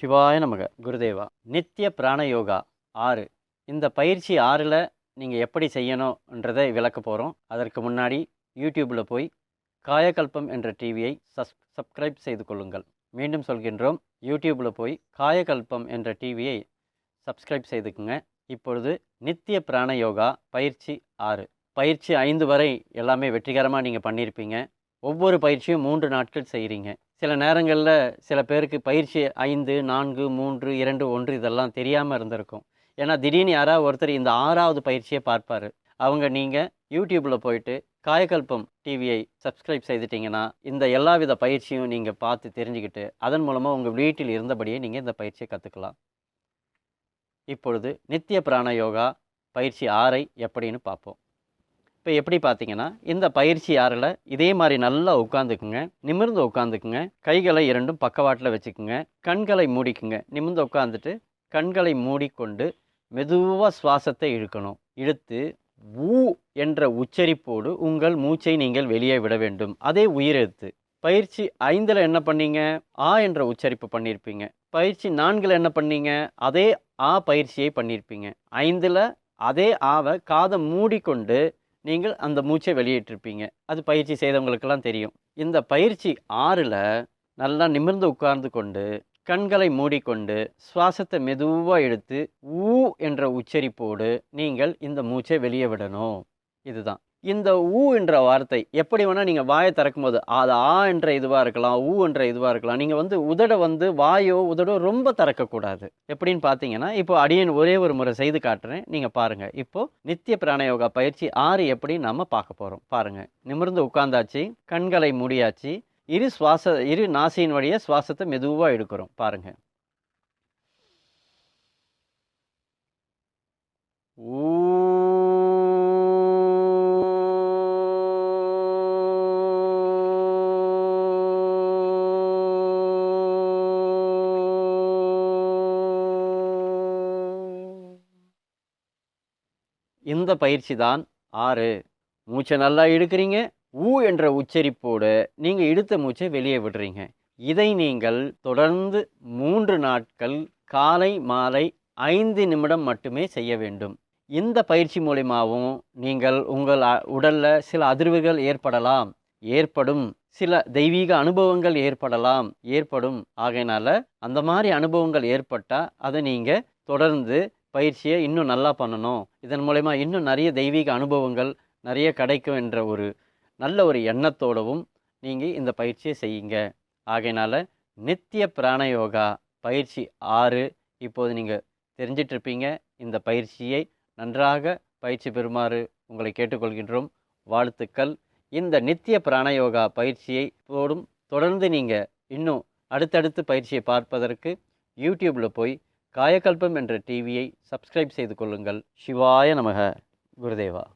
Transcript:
சிவாய நமக. குருதேவா. நித்திய பிராண யோகா 6. இந்த பயிற்சி 6ல் நீங்கள் எப்படி செய்யணுன்றதை விளக்க போகிறோம். அதற்கு முன்னாடி யூடியூப்பில் போய் காயகல்பம் என்ற டிவியை சப்ஸ்கிரைப் செய்து கொள்ளுங்கள். மீண்டும் சொல்கின்றோம், யூடியூப்பில் போய் காயகல்பம் என்ற டிவியை சப்ஸ்கிரைப் செய்துக்குங்க. இப்பொழுது நித்திய பிராண யோகா பயிற்சி 6. பயிற்சி 5 வரை எல்லாமே வெற்றிகரமாக நீங்கள் பண்ணியிருப்பீங்க. ஒவ்வொரு பயிற்சியும் 3 நாட்கள் செய்கிறீங்க. சில நேரங்களில் சில பேருக்கு பயிற்சி 5, 4, 3, 2, 1 இதெல்லாம் தெரியாமல் இருந்திருக்கும். ஏன்னா திடீர்னு யாராவது ஒருத்தர் இந்த 6வது பயிற்சியை பார்ப்பார். அவங்க நீங்கள் யூடியூப்பில் போயிட்டு காயகல்பம் டிவியை சப்ஸ்கிரைப் செய்துட்டிங்கன்னா இந்த எல்லா வித பயிற்சியும் நீங்கள் பார்த்து தெரிஞ்சுக்கிட்டு அதன் மூலமாக உங்கள் வீட்டில் இருந்தபடியே நீங்கள் இந்த பயிற்சியை கற்றுக்கலாம். இப்பொழுது நித்திய பிராண யோகா பயிற்சி 6 எப்படின்னு பார்ப்போம். இப்போ எப்படி பார்த்தீங்கன்னா, இந்த பயிற்சி 6ல் இதே மாதிரி நல்லா உட்காந்துக்குங்க. நிமிர்ந்து உட்காந்துக்குங்க. கைகளை இரண்டும் பக்கவாட்டில் வச்சுக்குங்க. கண்களை மூடிக்குங்க. நிமிர்ந்து உட்காந்துட்டு கண்களை மூடிக்கொண்டு மெதுவாக சுவாசத்தை இழுக்கணும். இழுத்து ஊ என்ற உச்சரிப்போடு உங்கள் மூச்சை நீங்கள் வெளியே விட வேண்டும். அதே உயிரெழுத்து. பயிற்சி 5ல் என்ன பண்ணீங்க? ஆ என்ற உச்சரிப்பு பண்ணியிருப்பீங்க. பயிற்சி 4ல் என்ன பண்ணீங்க? அதே ஆ பயிற்சியை பண்ணியிருப்பீங்க. 5ல் அதே ஆவை காதை மூடிக்கொண்டு நீங்கள் அந்த மூச்சை வெளியேற்றிருப்பீங்க. அது பயிற்சி செய்தவங்களுக்கெல்லாம் தெரியும். இந்த பயிற்சி 6ல் நல்லா நிமிர்ந்து உட்கார்ந்து கொண்டு கண்களை மூடிக்கொண்டு சுவாசத்தை மெதுவாக எடுத்து ஊ என்ற உச்சரிப்போடு நீங்கள் இந்த மூச்சை வெளியே விடணும். இதுதான் இந்த ஊ என்ற வார்த்தை. எப்படி வேணால் நீங்கள் வாயை திறக்கும் போது அது ஆ என்ற இதுவாக இருக்கலாம், ஊ என்ற இதுவாக இருக்கலாம். நீங்கள் உதட வாயோ உதடோ ரொம்ப திறக்கக்கூடாது. எப்படின்னு பார்த்தீங்கன்னா, இப்போ அடியேன் ஒரே ஒரு முறை செய்து காட்டுறேன், நீங்கள் பாருங்கள். இப்போது நித்திய பிராணயோகா பயிற்சி 6 எப்படி நம்ம பார்க்க போகிறோம் பாருங்கள். நிமிர்ந்து உட்கார்ந்தாச்சு, கண்களை மூடியாச்சு, இரு நாசியின் வழியே சுவாசத்தை மெதுவாக எடுக்கிறோம் பாருங்கள். ஊ இந்த பயிற்சி தான் 6. மூச்சை நல்லா இழுக்கிறீங்க. ஊ என்ற உச்சரிப்போடு நீங்கள் இழுத்த மூச்சை வெளியே விடுறீங்க. இதை நீங்கள் தொடர்ந்து 3 நாட்கள் காலை மாலை 5 நிமிடம் மட்டுமே செய்ய வேண்டும். இந்த பயிற்சி மூலிமாவும் நீங்கள் உங்கள் உடலில் சில அதிர்வுகள் ஏற்படும். சில தெய்வீக அனுபவங்கள் ஏற்படும். ஆகையினால அந்த மாதிரி அனுபவங்கள் ஏற்பட்டால் அதை நீங்கள் தொடர்ந்து பயிற்சியை இன்னும் நல்லா பண்ணணும். இதன் மூலமா இன்னும் நிறைய தெய்வீக அனுபவங்கள் நிறைய கிடைக்கும் என்ற ஒரு நல்ல ஒரு எண்ணத்தோடவும் நீங்கள் இந்த பயிற்சியை செய்யுங்க. ஆகையினால நித்திய பிராணயோகா பயிற்சி 6 இப்போது நீங்கள் தெரிஞ்சிட்ருப்பீங்க. இந்த பயிற்சியை நன்றாக பயிற்சி பெறுமாறு உங்களை கேட்டுக்கொள்கின்றோம். வாழ்த்துக்கள். இந்த நித்திய பிராணயோகா பயிற்சியை தொடர்ந்து நீங்கள் இன்னும் அடுத்தடுத்து பயிற்சியை பார்ப்பதற்கு யூடியூப்பில் போய் காயகல்பம் என்ற டிவியை சப்ஸ்கிரைப் செய்து கொள்ளுங்கள். சிவாய நமக. குருதேவா.